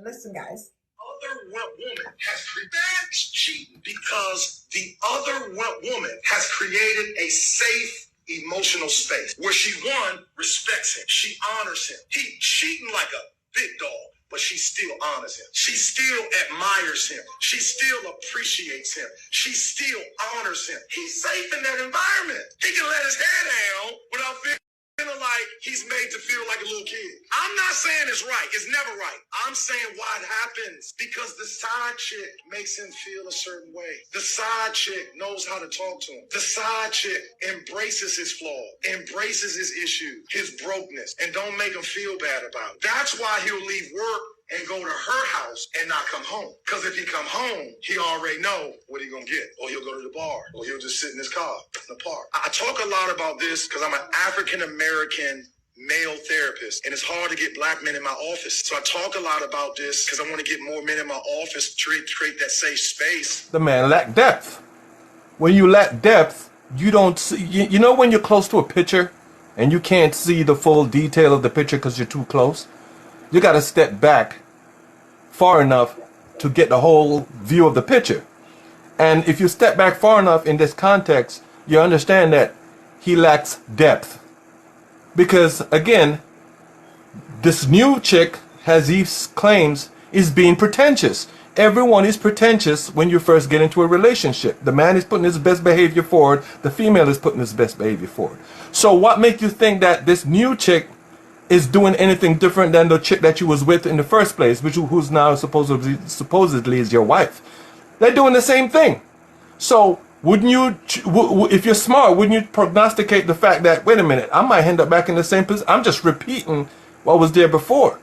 Listen, guys. Other woman has created cheating because the other woman has created a safe emotional space where she, one, respects him. She honors him. He cheating like a big dog, but she still honors him. She still admires him. She still appreciates him. She still honors him. He's safe in that environment. He can let his hair down without feeling like he's made to feel like a little kid. I'm not saying it's right. It's never right. I'm saying why it happens. Because the side chick makes him feel a certain way. The side chick knows how to talk to him. The side chick embraces his flaw, embraces his issues, his brokenness, and don't make him feel bad about it. That's why he'll leave work and go to her house and not come home. Because if he come home, he already know what he gonna get. Or he'll go to the bar. Or he'll just sit in his car in the park. I talk a lot about this because I'm an African-American male therapist. And it's hard to get black men in my office. So I talk a lot about this because I want to get more men in my office to create that safe space. The man lack depth. When you lack depth, you don't see, you know when you're close to a picture and you can't see the full detail of the picture because you're too close? You got to step back far enough to get the whole view of the picture. And if you step back far enough in this context, you understand that he lacks depth. Because again, this new chick, as he claims, is being pretentious. Everyone is pretentious when you first get into a relationship. The man is putting his best behavior forward. The female is putting his best behavior forward. So what makes you think that this new chick is doing anything different than the chick that you was with in the first place, who's now supposedly is your wife? They're doing the same thing. So wouldn't you, if you're smart, wouldn't you prognosticate the fact that, wait a minute, I might end up back in the same position? I'm just repeating what was there before,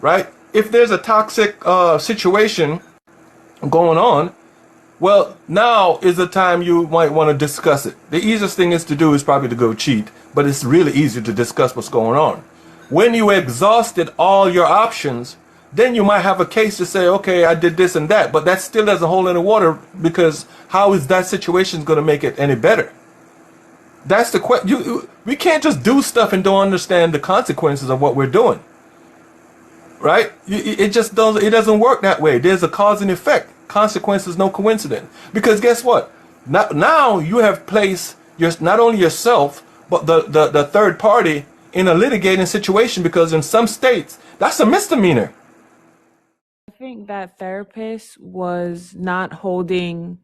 right? If there's a toxic situation going on, well, now is the time you might want to discuss it. The easiest thing is to do is probably to go cheat, but it's really easy to discuss what's going on. When you exhausted all your options, then you might have a case to say, okay, I did this and that, but that still doesn't hold any water, because how is that situation going to make it any better? That's the question. We can't just do stuff and don't understand the consequences of what we're doing, right? It just doesn't. It doesn't work that way. There's a cause and effect. Consequences, no coincidence. Because guess what? Now you have placed not only yourself but the third party in a litigating situation, because in some states that's a misdemeanor. I think that therapist was not holding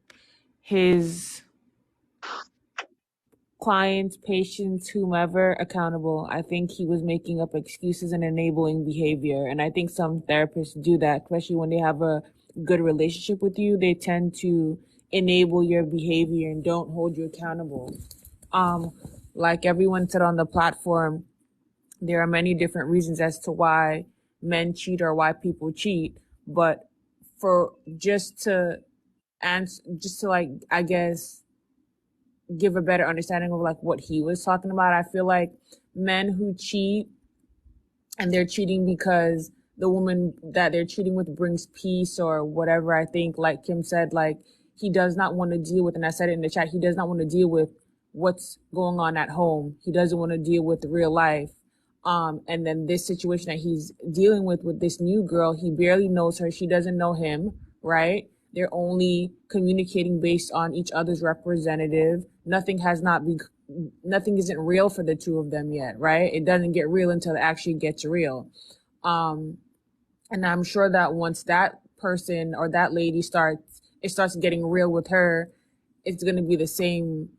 his clients, patients, whomever accountable. I think he was making up excuses and enabling behavior. And I think some therapists do that, especially when they have a good relationship with you. They tend to enable your behavior and don't hold you accountable. Like everyone said on the platform, there are many different reasons as to why men cheat or why people cheat. But for just to like, I guess, give a better understanding of like what he was talking about, I feel like men who cheat and they're cheating because the woman that they're cheating with brings peace or whatever. I think, like Kim said, like he does not want to deal with, and I said it in the chat, he does not want to deal with what's going on at home. He doesn't want to deal with real life. And then this situation that he's dealing with this new girl, he barely knows her. She doesn't know him, right? They're only communicating based on each other's representative. Nothing isn't real for the two of them yet, right? It doesn't get real until it actually gets real. And I'm sure that once that person or that lady starts getting real with her, it's going to be the same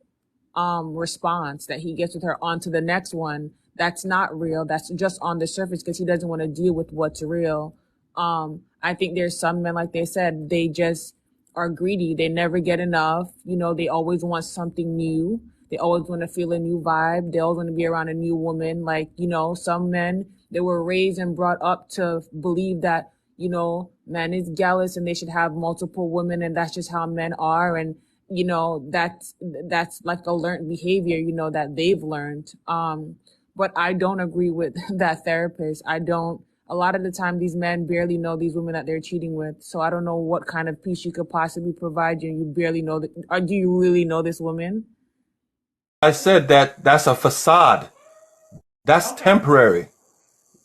response that he gets with her onto the next one. That's not real. That's just on the surface because he doesn't want to deal with what's real. I think there's some men, like they said, they just are greedy. They never get enough. You know, they always want something new. They always want to feel a new vibe. They always want to be around a new woman. Like, you know, some men, they were raised and brought up to believe that, you know, man is jealous and they should have multiple women, and that's just how men are. And, you know, that's like a learned behavior, you know, that they've learned. But I don't agree with that therapist. A lot of the time, these men barely know these women that they're cheating with. So I don't know what kind of peace you could possibly provide you. You barely know or do you really know this woman? I said that's a facade. That's temporary.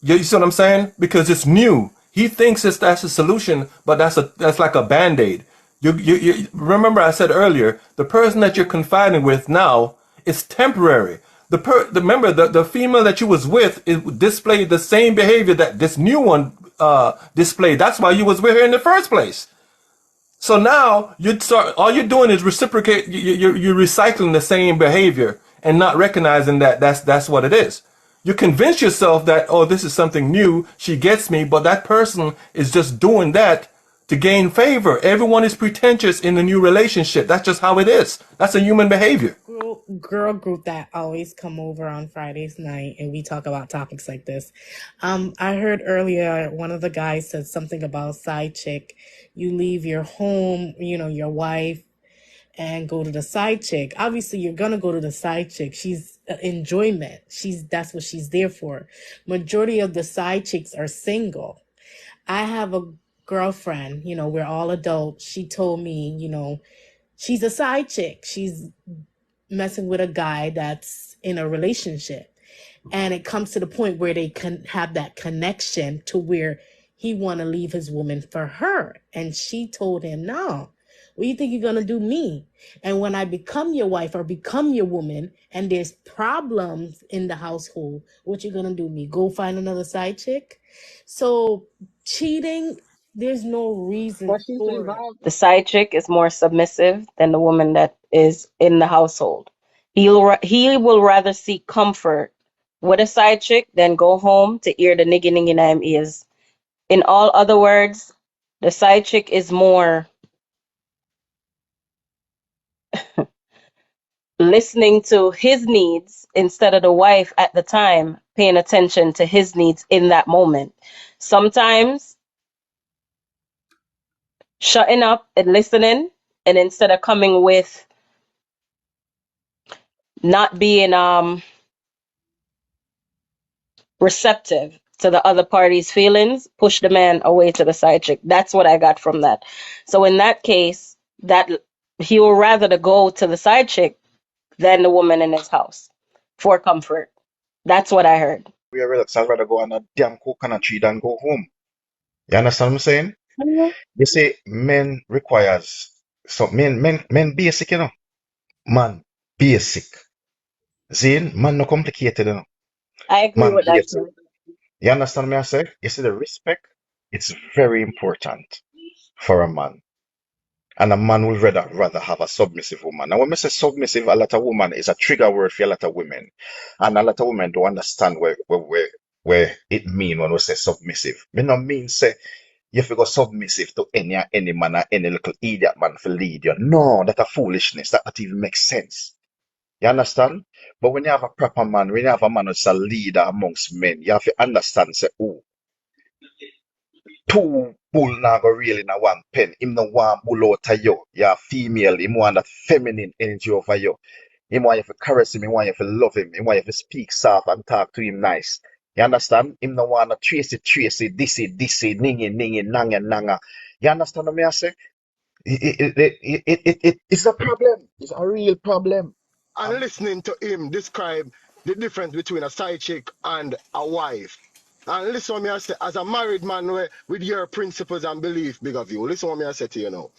You see what I'm saying? Because it's new. He thinks that's a solution, but that's like a band-aid. You remember I said earlier, the person that you're confiding with now is temporary. Remember the female that you was with displayed the same behavior that this new one displayed. That's why you was with her in the first place. So now you start. All you're doing is reciprocate. You're recycling the same behavior and not recognizing that that's what it is. You convince yourself that, oh, this is something new. She gets me, but that person is just doing that to gain favor. Everyone is pretentious in a new relationship. That's just how it is. That's a human behavior. Girl group that always come over on Fridays night and we talk about topics like this. I heard earlier one of the guys said something about side chick. You leave your home, your wife, and go to the side chick. Obviously, you're gonna go to the side chick. She's enjoyment. That's what she's there for. Majority of the side chicks are single. I have a girlfriend, we're all adults. She told me, she's a side chick. She's messing with a guy that's in a relationship. And it comes to the point where they can have that connection to where he want to leave his woman for her. And she told him, no, what do you think you're going to do me? And when I become your wife or become your woman and there's problems in the household, what you going to do me? Go find another side chick? So cheating, there's no reason for it. The side chick is more submissive than the woman that is in the household. He will rather seek comfort with a side chick than go home to hear the niggy niggy in him ears. In all other words, the side chick is more listening to his needs instead of the wife at the time paying attention to his needs in that moment. Sometimes shutting up and listening, and instead of coming with not being receptive to the other party's feelings, push the man away to the side chick. That's what I got from that. So in that case, that he will rather to go to the side chick than the woman in his house for comfort. That's what I heard. We are relaxed. I'd rather go on a damn coconut tree than go home. You understand what I'm saying? You see, men requires so men basic, Man, basic. Zane, man no complicated, I agree Man with that basic. too. You understand me I say? You see the respect, it's very important for a man. And a man will rather have a submissive woman. And when I say submissive, a lot of woman is a trigger word for a lot of women. And a lot of women don't understand where it mean when we say submissive. Me no mean say you have to go submissive to any man or any little idiot man for lead you. No, that's a foolishness. That not even makes sense. You understand? But when you have a proper man, when you have a man who's a leader amongst men, you have to understand, say, oh, two bull now go reel in a one pen. Him no want bull out of you. You're female. Him want that feminine energy over you. Him want you to caress him. Him want you to love him. Him want you to speak soft and talk to him nice. You understand? Him no want to tracy, dissy, ningy, nanga. You understand what I say? It's a problem. It's a real problem. And listening to him describe the difference between a side chick and a wife. And listen what me I say, as a married man with your principles and belief, big of you, listen what me I say to you now.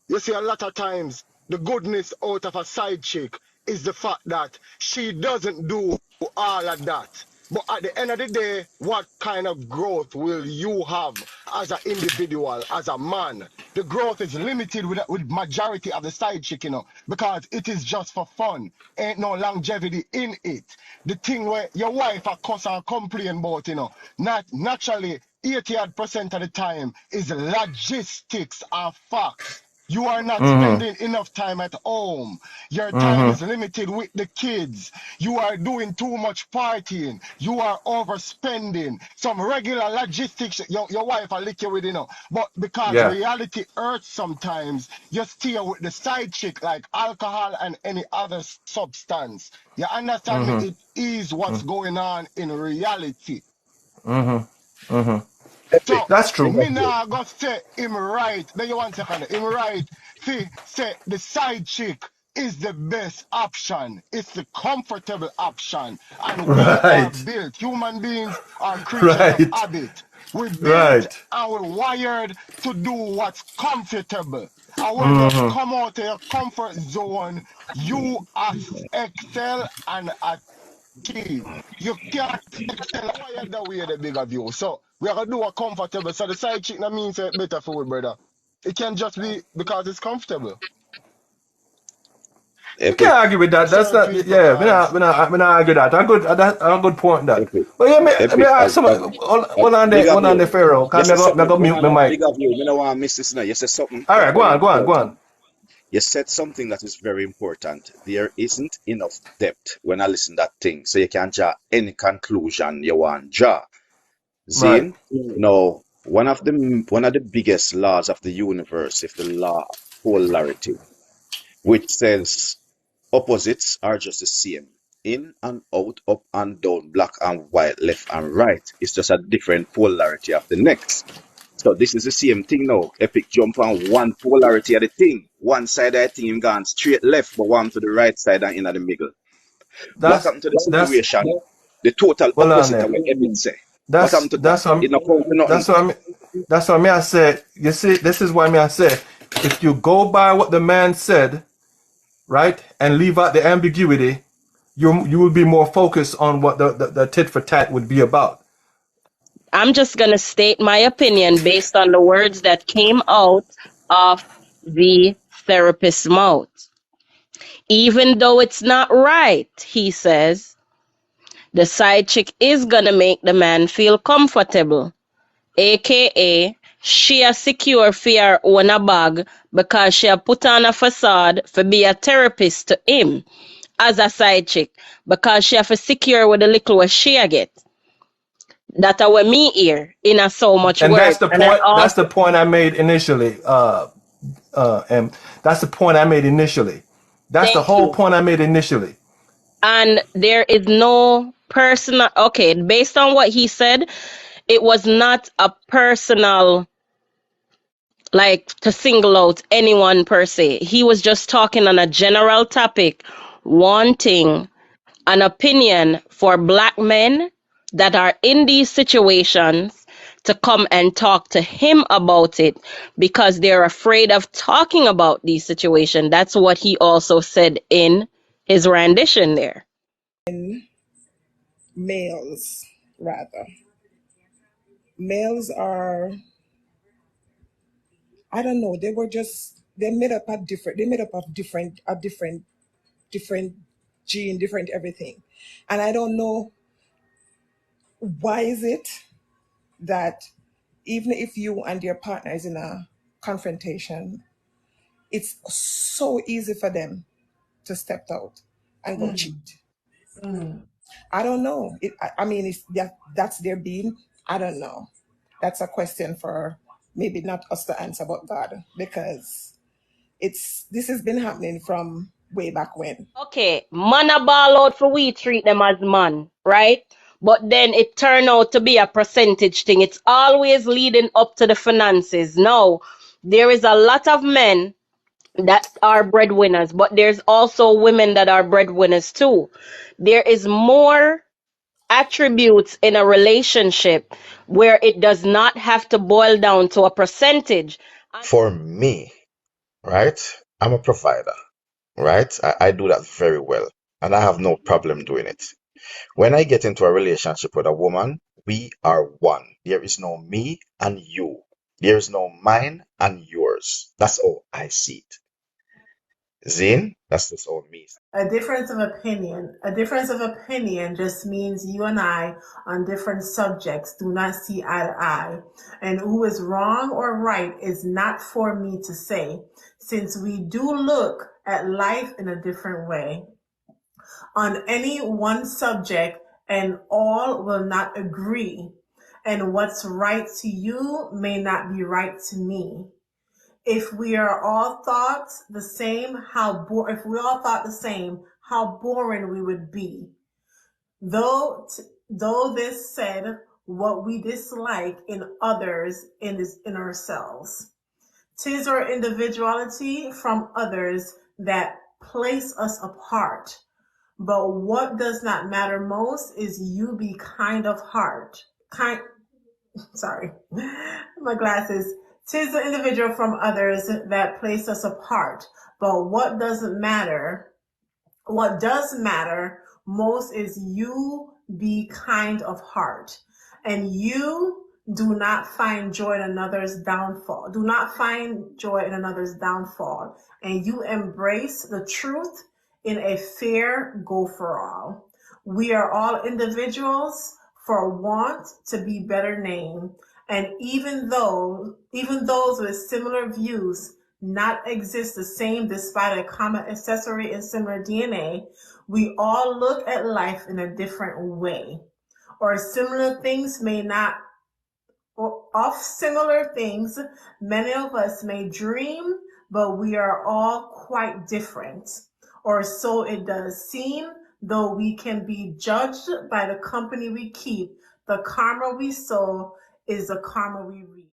You see, a lot of times, the goodness out of a side chick is the fact that she doesn't do all of that. But at the end of the day, what kind of growth will you have as an individual, as a man? The growth is limited with majority of the side chick, because it is just for fun. Ain't no longevity in it. The thing where your wife a cuss and complain about, not naturally 80% of the time is logistics and facts. You are not spending enough time at home. Your time is limited with the kids. You are doing too much partying. You are overspending. Some regular logistics, your wife will lick you with, But because Yeah. reality hurts sometimes, you stay with the side chick like alcohol and any other substance. You understand me? It is what's going on in reality. So, That's true. me now go say him right. Then you 1 second. Him right. See, say the side chick is the best option. It's the comfortable option. And we are Right. built. Human beings are creatures of Right. habit. We're built Right. and we're wired to do what's comfortable. And when you come out of your comfort zone, you excel and achieve. You can't excel wired that way the bigger view. So we are gonna do what comfortable. So the side chick that means it better for we, brother. It can just be because it's comfortable. You can't Epic, argue with that. That's Certain not. people Yeah, cause we not argue that. That's a good point. That. epic, But yeah, me epic. ask some. Big up One on the you. Pharaoh. You Cause say me something. go Hold mute on, my big mic. up you. Me no want to miss this now. You say something All that's right, very go on, go important. on. You said something that is very important. There isn't enough depth when I listen that thing, so you can draw any conclusion you want draw. Right. Zine, no, one of the biggest laws of the universe is the law of polarity, which says opposites are just the same. In and out, up and down, black and white, left and right. It's just a different polarity of the next. So this is the same thing now. Epic jump on one polarity of the thing. One side of the thing him gone straight left, but one to the right side and in the middle. What That's happened to the that's. situation? The total Hold on opposite of there. what Epic say. What happened to that? That's what It not count for nothing. that's what that's what me I said. You see, this is why me I said, if you go by what the man said, right, and leave out the ambiguity, you will be more focused on what the tit for tat would be about. I'm just going to state my opinion based on the words that came out of the therapist's mouth. Even though it's not right, he says, the side chick is going to make the man feel comfortable, aka she a secure for her own a bag because she a put on a facade for be a therapist to him as a side chick because she have to secure with the little what she a get. That are what me here in a so much And that's words. the And I point. That's the also point I made initially. And that's the point I made initially. That's the thank whole you. point I made initially. And there is no personal, okay, based on what he said, it was not a personal, like to single out anyone per se. He was just talking on a general topic, wanting an opinion for black men that are in these situations to come and talk to him about it because they're afraid of talking about these situations. That's what he also said in his rendition there. Males, rather. Males are, I don't know, they made up of different gene, different everything. And I don't know why is it that even if you and your partner is in a confrontation, it's so easy for them to step out and go cheat. I don't know. I mean, it's that's their being. I don't know. That's a question for maybe not us to answer, but God, because this has been happening from way back when. Okay, man a ball out for we treat them as man, right? But then it turned out to be a percentage thing. It's always leading up to the finances. Now, there is a lot of men that are breadwinners, but there's also women that are breadwinners too. There is more attributes in a relationship where it does not have to boil down to a percentage. For me, right? I'm a provider, right? I do that very well, and I have no problem doing it. When I get into a relationship with a woman, we are one. There is no me and you. There is no mine and yours. That's all I see it. Zane, that's just all me. A difference of opinion. A difference of opinion just means you and I on different subjects do not see eye to eye. And who is wrong or right is not for me to say, since we do look at life in a different way on any one subject and all will not agree. And what's right to you may not be right to me. If we are all thought the same, if we all thought the same, how boring we would be. Though this said what we dislike in others in ourselves. 'Tis our individuality from others that place us apart. But what does not matter most is you be kind of heart. Sorry, my glasses. Tis the individual from others that place us apart. But what does matter most is you be kind of heart, and you do not find joy in another's downfall. Do not find joy in another's downfall, and you embrace the truth in a fair go for all. We are all individuals for want to be better named, and even those with similar views not exist the same despite a common ancestry and similar DNA, we all look at life in a different way. Or similar things may not, or of similar things, many of us may dream, but we are all quite different. Or so it does seem, though we can be judged by the company we keep. The karma we sow is the karma we reap.